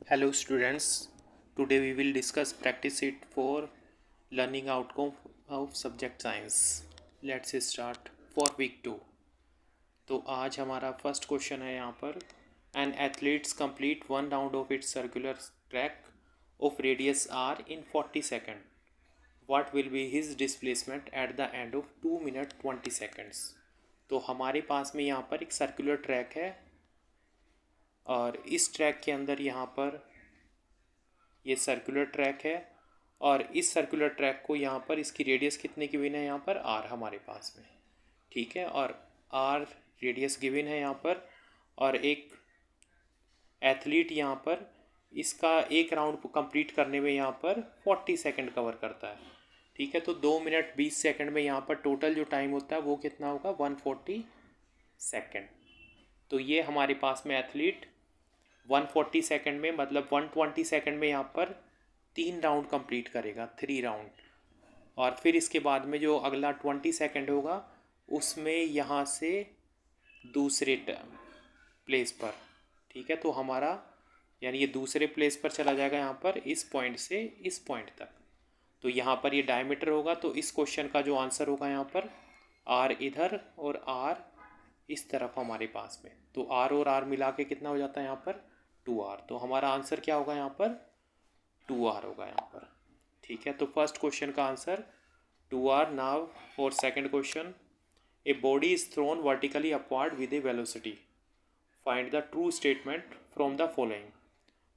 Hello students, today we will discuss practice it for learning outcome of subject science. Let's start for week 2. तो आज हमारा first question है यहाँ पर an athletes complete one round of its circular track of radius R in 40 second. What will be his displacement at the end of 2 minute 20 seconds. तो हमारे पास में यहाँ पर एक सर्कुलर ट्रैक है और इस ट्रैक के अंदर यहाँ पर ये सर्कुलर ट्रैक है और इस सर्कुलर ट्रैक को यहाँ पर इसकी रेडियस कितने गिवन है यहाँ पर आर हमारे पास में. ठीक है, और आर रेडियस गिवन है यहाँ पर और एक एथलीट यहाँ पर इसका एक राउंड कंप्लीट करने में यहाँ पर 40 सेकंड कवर करता है. ठीक है, तो 2 मिनट 20 सेकंड में यहाँ पर टोटल जो टाइम होता है वो कितना होगा 140 सेकंड. तो ये हमारे पास में एथलीट 140 सेकंड में मतलब 120 सेकंड में यहाँ पर 3 राउंड कंप्लीट करेगा, 3 राउंड. और फिर इसके बाद में जो अगला 20 सेकंड होगा उसमें यहाँ से दूसरे प्लेस पर. ठीक है, तो हमारा यानी ये दूसरे प्लेस पर चला जाएगा यहाँ पर इस पॉइंट से इस पॉइंट तक. तो यहाँ पर ये डायमीटर होगा, तो इस क्वेश्चन का जो आंसर होगा यहाँ पर आर इधर और आर इस तरफ हमारे पास में. तो आर और आर मिला के कितना हो जाता है यहाँ पर 2r. तो हमारा आंसर क्या होगा यहाँ पर 2r होगा यहाँ पर. ठीक है, तो फर्स्ट क्वेश्चन का answer 2r. Now for second question, a body is thrown vertically upward with a velocity, find the true statement from the following.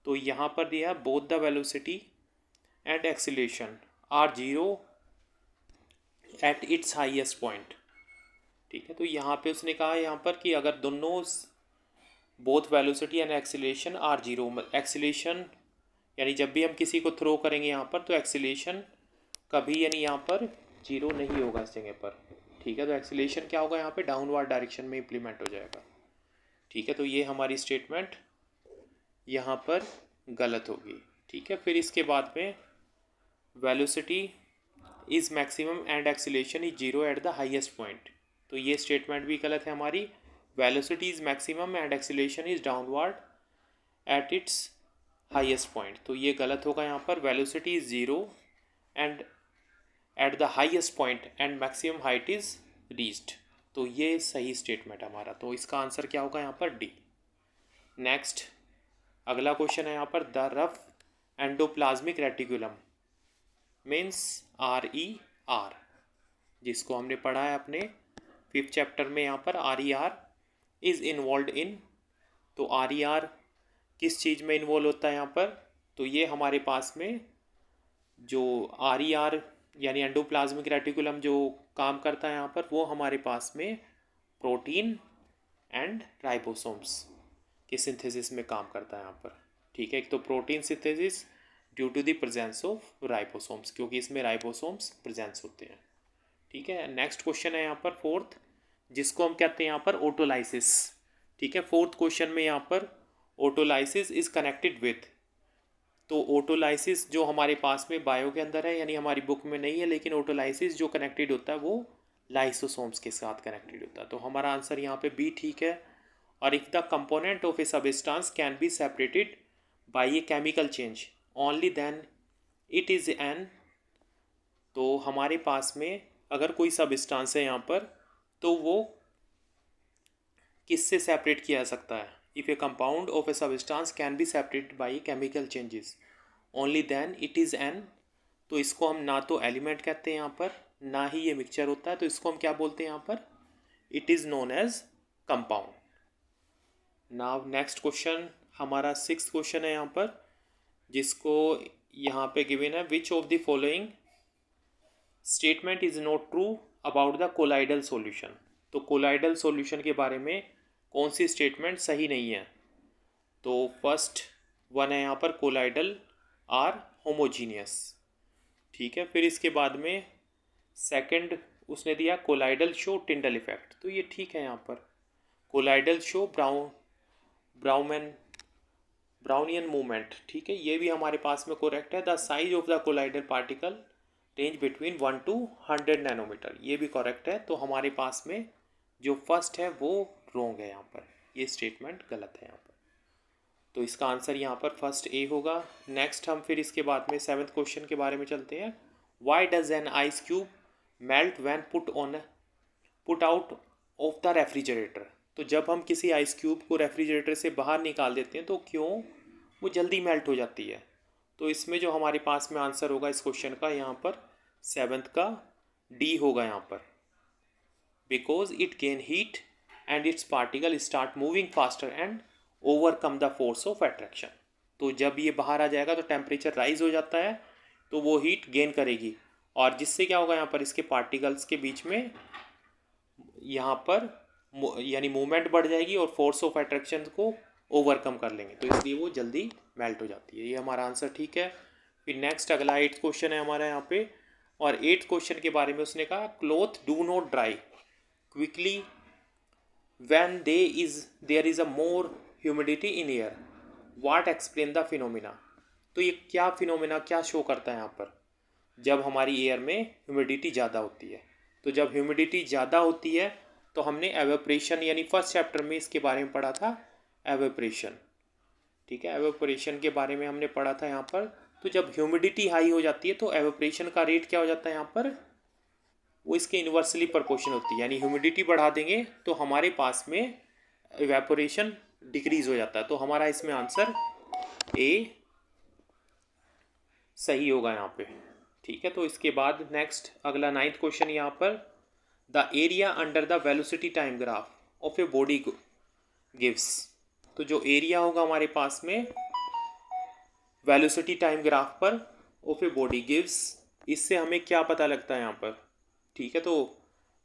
तो यहाँ पर दिया both the velocity and acceleration are zero at its highest point. ठीक है, तो यहाँ पे उसने कहा यहाँ पर कि अगर दोनों both velocity and acceleration are zero, acceleration यानी जब भी हम किसी को थ्रो करेंगे यहाँ पर तो एक्सीलरेशन कभी यानी यहाँ पर जीरो नहीं होगा इस जगह पर. ठीक है, तो एक्सीलरेशन क्या होगा यहाँ पे डाउनवर्ड डायरेक्शन में इम्प्लीमेंट हो जाएगा. ठीक है, तो ये हमारी स्टेटमेंट यहाँ पर गलत होगी. ठीक है, फिर इसके बाद में velocity is maximum and acceleration is zero at the highest point. तो ये स्टेटमेंट भी गलत है हमारी. Velocity is maximum and acceleration is downward eight its highest point. तो ये गलत होगा यहाँ पर. Velocity is zero and at the highest point and maximum height is reached. तो ये सही स्टेटमेंट हमारा. तो इसका आंसर क्या होगा यहाँ पर डी. नेक्स्ट अगला क्वेश्चन है यहाँ पर the rough endoplasmic reticulum means RER, जिसको हमने पढ़ा है अपने 5th चैप्टर में यहाँ पर RER इज़ इन्वॉल्व इन. तो RER किस चीज़ में इन्वॉल्व होता है यहाँ पर. तो ये हमारे पास में जो RER यानी एंडोप्लाज्मिक रेटिकुलम जो काम करता है यहाँ पर वो हमारे पास में प्रोटीन एंड राइबोसोम्स के सिंथेसिस में काम करता है यहाँ पर. ठीक है, एक तो protein synthesis due to the presence of ribosomes, क्योंकि इसमें राइबोसोम्स प्रेजेंस होते हैं. ठीक है, नेक्स्ट क्वेश्चन है यहाँ पर फोर्थ, जिसको हम कहते हैं यहाँ पर ऑटोलाइसिस. ठीक है, फोर्थ क्वेश्चन में यहाँ पर ऑटोलाइसिस इज कनेक्टेड विथ. तो ऑटोलाइसिस जो हमारे पास में बायो के अंदर है यानी हमारी बुक में नहीं है, लेकिन ऑटोलाइसिस जो कनेक्टेड होता है वो लाइसोसोम्स के साथ कनेक्टेड होता है. तो हमारा आंसर यहाँ पे बी ठीक है. और if the component of a substance can be separated by a chemical change only then it is an. तो हमारे पास में अगर कोई सबस्टांस है यहाँ पर तो वो किससे सेपरेट किया जा सकता है. If a compound of a substance can be separated by chemical changes only then it is an. तो इसको हम ना तो एलिमेंट कहते हैं यहाँ पर ना ही ये मिक्सचर होता है. तो इसको हम क्या बोलते हैं यहाँ पर it is known as compound. Now next question हमारा 6th क्वेश्चन है यहाँ पर, जिसको यहाँ पे गिवन है विच of the following statement is not true about the colloidal solution. तो कोलाइडल सॉल्यूशन के बारे में कौन सी स्टेटमेंट सही नहीं है. तो फर्स्ट वन है यहाँ पर कोलाइडल आर होमोजीनियस. ठीक है, फिर इसके बाद में सेकंड उसने दिया कोलाइडल शो टिंडल इफेक्ट. तो ये ठीक है यहाँ पर. Colloidal show Brownian movement. ठीक है, ये भी हमारे पास में करेक्ट है. The size of the colloidal particle range between 1 to 100 nanometre. ये भी करेक्ट है. तो हमारे पास में जो फर्स्ट है वो रॉन्ग है यहाँ पर. ये स्टेटमेंट गलत है यहाँ पर. तो इसका आंसर यहाँ पर फर्स्ट ए होगा। नेक्स्ट हम फिर इसके बाद में 7th क्वेश्चन के बारे में चलते हैं। Why does an ice cube melt when put out of the refrigerator. तो जब हम किसी आइस क्यूब को रेफ्रिजरेटर से बाहर निकाल देते हैं तो क्यों वो जल्दी मेल्ट हो जाती है। तो इसमें जो हमारे पास में आंसर होगा इस क्वेश्चन का यहाँ पर 7th का डी होगा यहाँ पर। Because it gain heat and it's particle start moving faster and overcome the force of attraction. तो जब ये बाहर आ जाएगा तो टेम्परेचर राइज हो जाता है, तो वो हीट गेन करेगी और जिससे क्या होगा यहाँ पर इसके पार्टिकल्स के बीच में यहाँ पर यानी मूवमेंट बढ़ जाएगी और फोर्स ऑफ अट्रैक्शन को ओवरकम कर लेंगे, तो इसलिए वो जल्दी मेल्ट हो जाती है। ये हमारा आंसर ठीक है। फिर नेक्स्ट अगला 8th क्वेश्चन है हमारा यहाँ पे, और 8th क्वेश्चन के बारे में उसने कहा cloth do not dry quickly when there is a more humidity in air, what explain the phenomena. तो ये क्या फिनोमिना क्या शो करता है यहाँ पर, जब हमारी एयर में ह्यूमिडिटी ज़्यादा होती है। तो जब ह्यूमिडिटी ज़्यादा होती है तो हमने एवेपोरेशन यानी फर्स्ट चैप्टर में इसके बारे में पढ़ा था, एवेपोरेशन। ठीक है, एवेपोरेशन के बारे में हमने पढ़ा था यहाँ पर। तो जब ह्यूमिडिटी हाई हो जाती है तो एवेपोरेशन का रेट क्या हो जाता है यहाँ पर, वो इसके इन्वर्सली प्रोपोर्शन होती है, यानी ह्यूमिडिटी बढ़ा देंगे तो हमारे पास में एवेपोरेशन डिक्रीज हो जाता है। तो हमारा इसमें आंसर ए सही होगा यहाँ पे। ठीक है, तो इसके बाद नेक्स्ट अगला 9th क्वेश्चन यहाँ पर, the area under the velocity time graph of a body gives. तो जो एरिया होगा हमारे पास में वेलोसिटी टाइम ग्राफ पर ऑफ ए बॉडी गिव्स, इससे हमें क्या पता लगता है यहाँ पर। ठीक है, तो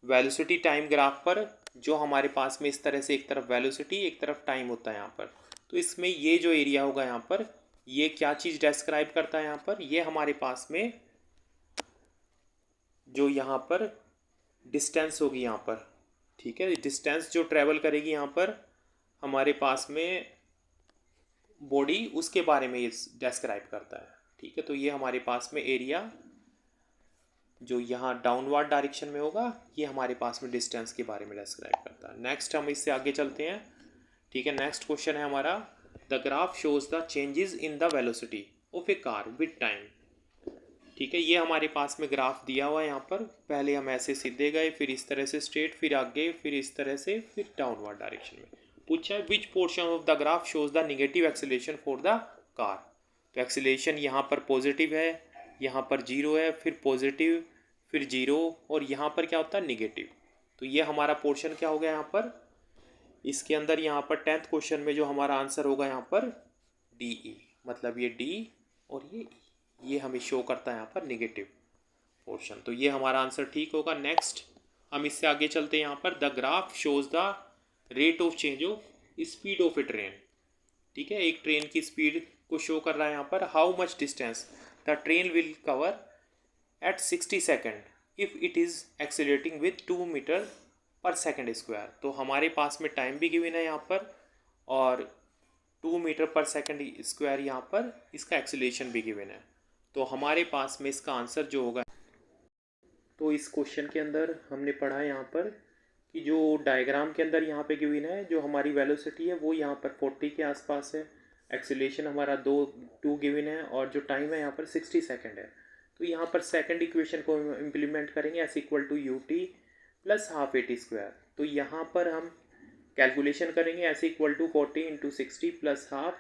वेलोसिटी टाइम ग्राफ पर जो हमारे पास में इस तरह से एक तरफ वेलोसिटी एक तरफ टाइम होता है यहाँ पर, तो इसमें ये जो एरिया होगा यहाँ पर, ये क्या चीज़ डिस्क्राइब करता है यहाँ पर, ये हमारे पास में जो यहाँ पर डिस्टेंस होगी यहाँ पर। ठीक है, डिस्टेंस जो ट्रैवल करेगी यहाँ पर हमारे पास में बॉडी, उसके बारे में ये डिस्क्राइब करता है। ठीक है, तो ये हमारे पास में एरिया जो यहाँ डाउनवर्ड डायरेक्शन में होगा, ये हमारे पास में डिस्टेंस के बारे में डिस्क्राइब करता है। नेक्स्ट हम इससे आगे चलते हैं। ठीक है, नेक्स्ट क्वेश्चन है हमारा, the graph shows the changes in the velocity of A car with time. ठीक है, ये हमारे पास में ग्राफ दिया हुआ है यहाँ पर। पहले हम ऐसे सीधे गए, फिर इस तरह से स्ट्रेट, फिर आगे, फिर इस तरह से, फिर डाउनवर्ड डायरेक्शन में। पूछा है which portion of the graph shows the negative acceleration for the car. तो एक्सीलरेशन यहाँ पर पॉजिटिव है, यहाँ पर जीरो है, फिर पॉजिटिव, फिर जीरो, और यहाँ पर क्या होता है नेगेटिव। तो ये हमारा पोर्शन क्या हो गया यहाँ पर, इसके अंदर यहाँ पर 10th क्वेश्चन में जो हमारा आंसर होगा यहाँ पर डी ई, मतलब ये डी और ये हमें शो करता है यहाँ पर नेगेटिव पोर्शन। तो ये हमारा आंसर ठीक होगा। नेक्स्ट हम इससे आगे चलते हैं यहाँ पर, the graph shows the rate of change of speed of A train. ठीक है, एक ट्रेन की स्पीड को शो कर रहा है यहाँ पर, how much distance the train will cover at 60 second if it is accelerating with 2 metre per second square. तो हमारे पास में टाइम भी गिवन है यहाँ पर, और 2 मीटर पर सेकेंड स्क्वायर यहाँ पर इसका एक्सीलरेशन भी गिवन है। तो हमारे पास में इसका आंसर जो होगा, तो इस क्वेश्चन के अंदर हमने पढ़ा है यहाँ पर कि जो डायग्राम के अंदर यहाँ पे गिवन है, जो हमारी वेलोसिटी है वो यहाँ पर 40 के आसपास है, एक्सीलरेशन हमारा 2 गिवन है, और जो टाइम है यहाँ पर 60 सेकेंड है। तो यहाँ पर सेकंड इक्वेशन को इम्प्लीमेंट करेंगे, S equal to U T plus half A T square. तो यहाँ पर हम कैलकुलेशन करेंगे, S equal to 40 into 60 plus half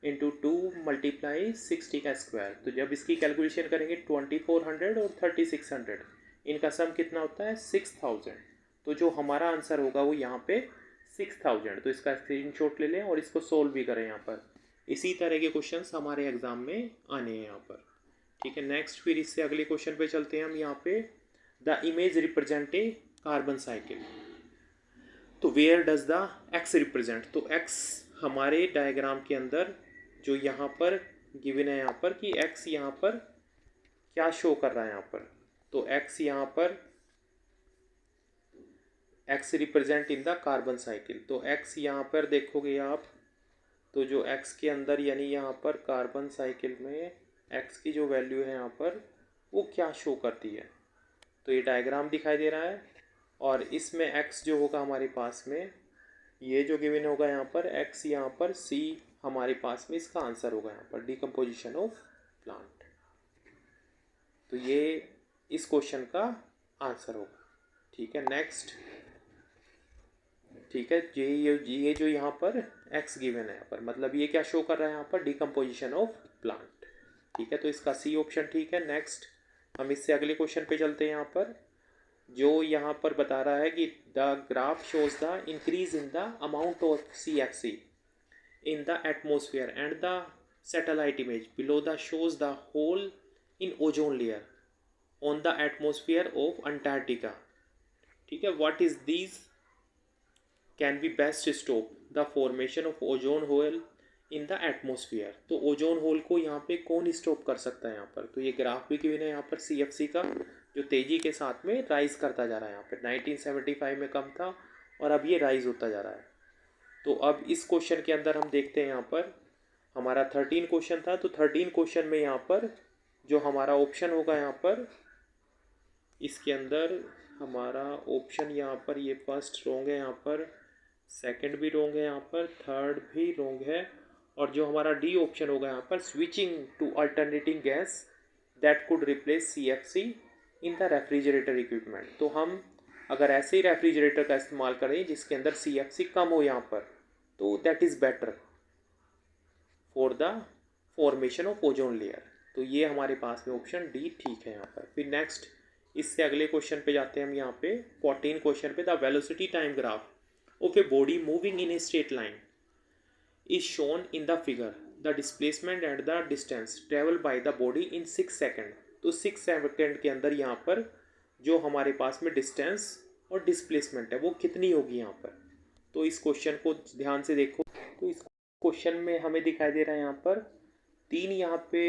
into 2 multiply 60 का स्क्वायर। तो जब इसकी कैलकुलेशन करेंगे 2400 और 3600, इनका सम कितना होता है 6000। तो जो हमारा आंसर होगा वो यहाँ पे 6000। तो इसका स्क्रीनशॉट ले लें और इसको सोल्व भी करें यहाँ पर। इसी तरह के क्वेश्चंस हमारे एग्जाम में आने हैं यहाँ पर। ठीक है, नेक्स्ट फिर इससे अगले क्वेश्चन पे चलते हैं हम यहाँ पे, the image represent a carbon cycle. तो where does the X represent. तो एक्स हमारे डायग्राम के अंदर जो यहाँ पर गिवन है यहाँ पर कि एक्स यहाँ पर क्या शो कर रहा है यहाँ पर, तो एक्स यहाँ पर x represent in the carbon cycle. तो एक्स यहाँ पर देखोगे आप, तो जो एक्स के अंदर यानी यहाँ पर कार्बन साइकिल में एक्स की जो वैल्यू है यहाँ पर वो क्या शो करती है। तो ये डायग्राम दिखाई दे रहा है, और इसमें एक्स जो होगा हमारे पास में, ये जो गिवन होगा यहाँ पर एक्स यहाँ पर सी हमारे पास में इसका आंसर होगा यहाँ पर डिकम्पोजिशन ऑफ प्लांट। तो ये इस क्वेश्चन का आंसर होगा। ठीक है, नेक्स्ट। ठीक है, ये जो यहाँ पर x गिवन है यहाँ पर, मतलब ये क्या शो कर रहा है यहाँ पर डिकम्पोजिशन ऑफ प्लांट। ठीक है, तो इसका सी ऑप्शन ठीक है। नेक्स्ट हम इससे अगले क्वेश्चन पे चलते हैं। यहाँ पर जो यहाँ पर बता रहा है कि the graph shows the increase in the amount of CFC in the atmosphere and the satellite image below the shows the hole in ozone layer on the atmosphere of Antarctica. ठीक है, what is these can be best stop the formation of ozone hole in the atmosphere। तो ozone hole को यहाँ पे कौन stop कर सकता है यहाँ पर? तो ये ग्राफ भी गिवन है यहाँ पर CFC का, जो तेजी के साथ में राइज करता जा रहा है। यहाँ पे 1975 में कम था और अब ये राइज होता जा रहा है। तो अब इस क्वेश्चन के अंदर हम देखते हैं, यहाँ पर हमारा 13 क्वेश्चन था, तो 13 क्वेश्चन में यहाँ पर जो हमारा ऑप्शन होगा यहाँ पर, इसके अंदर हमारा ऑप्शन यहाँ पर ये फर्स्ट रॉन्ग है, यहाँ पर सेकंड भी रॉन्ग है, यहाँ पर थर्ड भी रॉन्ग है, और जो हमारा डी ऑप्शन होगा यहाँ पर switching to alternating gas that could replace CFC in the refrigerator equipment. तो हम अगर ऐसे ही रेफ्रिजरेटर का इस्तेमाल करें जिसके अंदर CFC कम हो यहाँ पर, तो that is better for the formation of ozone layer. तो ये हमारे पास में ऑप्शन डी ठीक है यहाँ पर। फिर नेक्स्ट इससे अगले क्वेश्चन पे जाते हैं हम। यहाँ पे 14 क्वेश्चन पे the velocity time graph of a body moving in a straight line is shown in the figure the displacement and the distance travel by the body in 6 second. तो 6 सेकेंड के अंदर यहाँ पर जो हमारे पास में डिस्टेंस और डिस्प्लेसमेंट है वो कितनी होगी यहाँ पर। तो इस क्वेश्चन को ध्यान से देखो। तो इस क्वेश्चन में हमें दिखाई दे रहा है यहाँ पर 3 यहाँ पे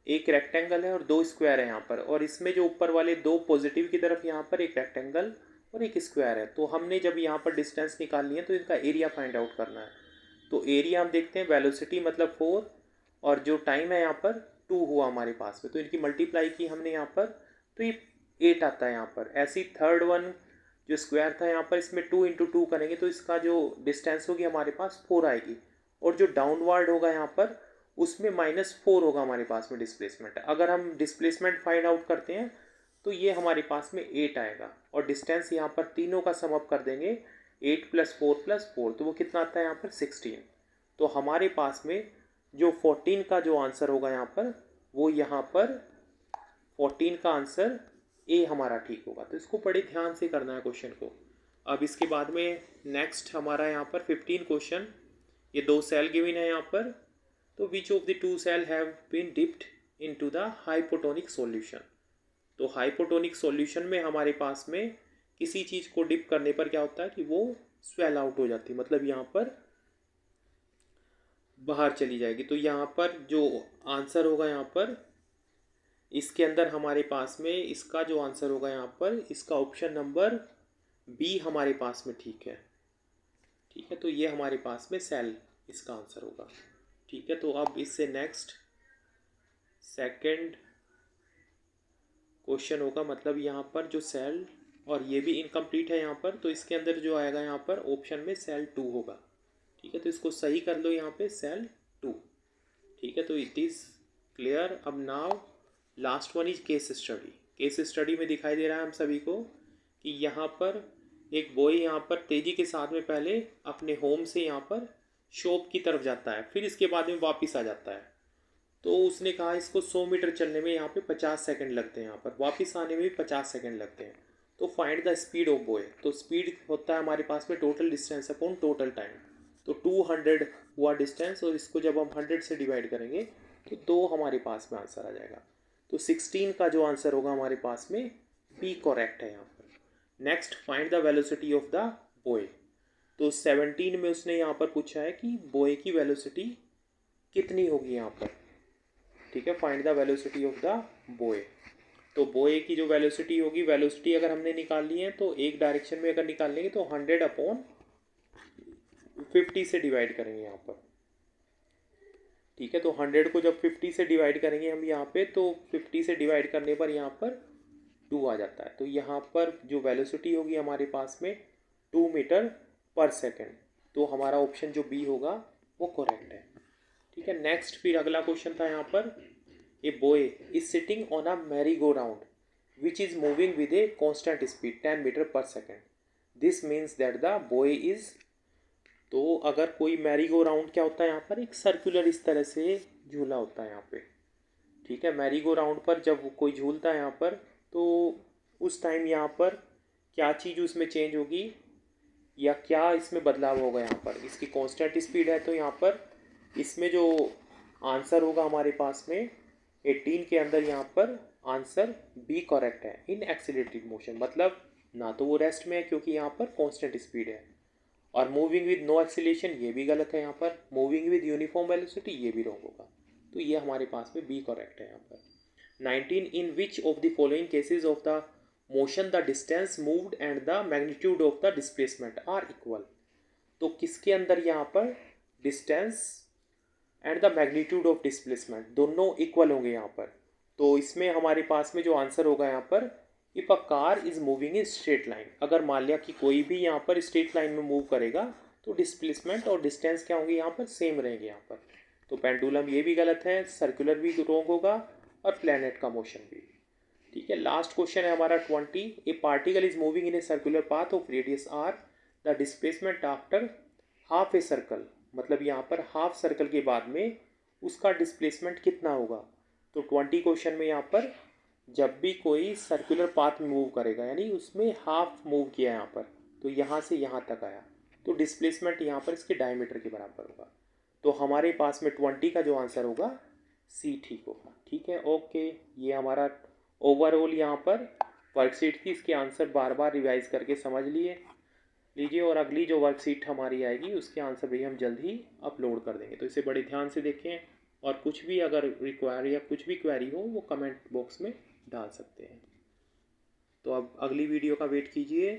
एक रेक्टेंगल है और 2 स्क्वायर है यहाँ पर, और इसमें जो ऊपर वाले 2 पॉजिटिव की तरफ यहाँ पर एक रेक्टेंगल और एक स्क्वायर है। तो हमने जब यहाँ पर डिस्टेंस निकालनी है तो इनका एरिया फाइंड आउट करना है। तो एरिया हम देखते हैं, वेलोसिटी मतलब 4 और जो टाइम है यहाँ पर 2 हुआ हमारे पास में, तो इनकी मल्टीप्लाई की हमने यहाँ पर, तो ये 8 आता है यहाँ पर। ऐसे ही थर्ड वन जो स्क्वायर था यहाँ पर, इसमें 2 × 2 करेंगे तो इसका जो डिस्टेंस होगी हमारे पास 4 आएगी, और जो डाउनवर्ड होगा यहाँ पर उसमें -4 होगा हमारे पास में डिस्प्लेसमेंट। अगर हम डिस्प्लेसमेंट फाइंड आउट करते हैं तो ये हमारे पास में 8 आएगा, और डिस्टेंस यहाँ पर तीनों का सम अप कर देंगे 8 + 4 + 4, तो वो कितना आता है यहाँ पर 16। तो हमारे पास में जो 14 का जो आंसर होगा यहाँ पर, वो यहाँ पर 14 का आंसर ए हमारा ठीक होगा। तो इसको बड़े ध्यान से करना है क्वेश्चन को। अब इसके बाद में नेक्स्ट हमारा यहाँ पर 15 क्वेश्चन, ये 2 सेल गिवन है यहाँ पर। तो which of the 2 cell have been dipped into the hypotonic solution. तो हाइपोटोनिक सॉल्यूशन में हमारे पास में किसी चीज़ को डिप करने पर क्या होता है कि वो स्वेल आउट हो जाती है, मतलब यहाँ पर बाहर चली जाएगी। तो यहाँ पर जो आंसर होगा यहाँ पर, इसके अंदर हमारे पास में इसका जो आंसर होगा यहाँ पर, इसका ऑप्शन नंबर बी हमारे पास में ठीक है। ठीक है, तो ये हमारे पास में सेल इसका आंसर होगा। ठीक है, तो अब इससे नेक्स्ट सेकंड क्वेश्चन होगा, मतलब यहाँ पर जो सेल, और ये भी इनकम्प्लीट है यहाँ पर, तो इसके अंदर जो आएगा यहाँ पर ऑप्शन में सेल 2 होगा। ठीक है, तो इसको सही कर लो यहाँ पे सेल 2। ठीक है, तो इट इज़ क्लियर। अब now last one is case study. Case study में दिखाई दे रहा है हम सभी को कि यहाँ पर एक बॉय यहाँ पर तेज़ी के साथ में पहले अपने होम से यहाँ पर शॉप की तरफ जाता है, फिर इसके बाद में वापस आ जाता है। तो उसने कहा इसको 100 मीटर चलने में यहाँ पे 50 सेकंड लगते हैं, यहाँ पर वापस आने में भी 50 सेकंड लगते हैं। तो find the speed of boy. तो स्पीड होता है हमारे पास में total distance upon total time. तो 200 हुआ डिस्टेंस, और इसको जब हम 100 से डिवाइड करेंगे तो 2 हमारे पास में आंसर आ जाएगा। तो 16 का जो आंसर होगा हमारे पास में बी करेक्ट है यहाँ पर। Next find the velocity of the boy. तो 17 में उसने यहाँ पर पूछा है कि बॉय की वेलोसिटी कितनी होगी यहाँ पर। ठीक है, find the velocity of the boy. तो बॉय की जो वेलोसिटी होगी, वेलोसिटी अगर हमने निकाल ली है तो एक डायरेक्शन में अगर निकाल लेंगे तो 100/50 से डिवाइड करेंगे यहाँ पर। ठीक है, तो 100 को जब 50 से डिवाइड करेंगे हम यहाँ पे, तो 50 से डिवाइड करने पर यहाँ पर 2 आ जाता है। तो यहाँ पर जो वेलोसिटी होगी हमारे पास में 2 मीटर पर सेकेंड। तो हमारा ऑप्शन जो बी होगा वो करेक्ट है। ठीक है। नेक्स्ट फिर अगला क्वेश्चन था यहाँ पर, a boy is sitting on a merry go round which is moving with a constant speed 10 metre per second, this means that the boy is. तो अगर कोई मैरी गो राउंड क्या होता है यहाँ पर, एक सर्कुलर इस तरह से झूला होता है यहाँ पे, ठीक है। मैरी गो राउंड पर जब कोई झूलता है यहाँ पर, तो उस टाइम यहाँ पर क्या चीज़ उसमें चेंज होगी या क्या इसमें बदलाव होगा यहाँ पर, इसकी कांस्टेंट स्पीड है तो यहाँ पर इसमें जो आंसर होगा हमारे पास में 18 के अंदर यहाँ पर आंसर बी करेक्ट है। इन एक्सीलरेटेड मोशन मतलब ना तो वो रेस्ट में है क्योंकि यहाँ पर कांस्टेंट स्पीड है, और मूविंग विद नो एक्सीलेशन ये भी गलत है यहाँ पर, मूविंग विद यूनिफॉर्म वेलोसिटी ये भी रॉन्ग होगा। तो ये हमारे पास में बी करेक्ट है यहाँ पर। 19 in which of the following cases of the motion the distance moved and the magnitude of the displacement are equal. तो किसके अंदर यहाँ पर distance and the magnitude of displacement दोनों इक्वल होंगे यहाँ पर। तो इसमें हमारे पास में जो आंसर होगा यहाँ पर, if a car is moving in straight line, अगर मान लिया कि कोई भी यहाँ पर स्ट्रेट लाइन में मूव करेगा तो डिस्प्लेसमेंट और डिस्टेंस क्या होंगे यहाँ पर, सेम रहेंगे यहाँ पर। तो पेंडुलम ये भी गलत है, सर्कुलर भी रॉन्ग होगा और प्लैनेट का मोशन भी, ठीक है। लास्ट क्वेश्चन है हमारा 20, a particle is moving in a circular path of radius R, the displacement after half a circle, मतलब यहाँ पर हाफ सर्कल के बाद में उसका डिस्प्लेसमेंट कितना होगा। तो 20 क्वेश्चन में यहाँ पर जब भी कोई सर्कुलर पाथ में मूव करेगा यानी उसमें हाफ मूव किया यहाँ पर, तो यहाँ से यहाँ तक आया, तो डिस्प्लेसमेंट यहाँ पर इसके डायमीटर के बराबर होगा। तो हमारे पास में 20 का जो आंसर होगा सी ठीक होगा, ठीक है। ओके, ये हमारा ओवरऑल यहाँ पर वर्कशीट थी, इसके आंसर बार बार रिवाइज करके समझ लीजिए, और अगली जो वर्कशीट हमारी आएगी उसके आंसर भी हम जल्द ही अपलोड कर देंगे, तो इसे बड़े ध्यान से देखें, और कुछ भी अगर रिक्वायर या कुछ भी क्वेरी हो वो कमेंट बॉक्स में डाल सकते हैं। तो अब अगली वीडियो का वेट कीजिए।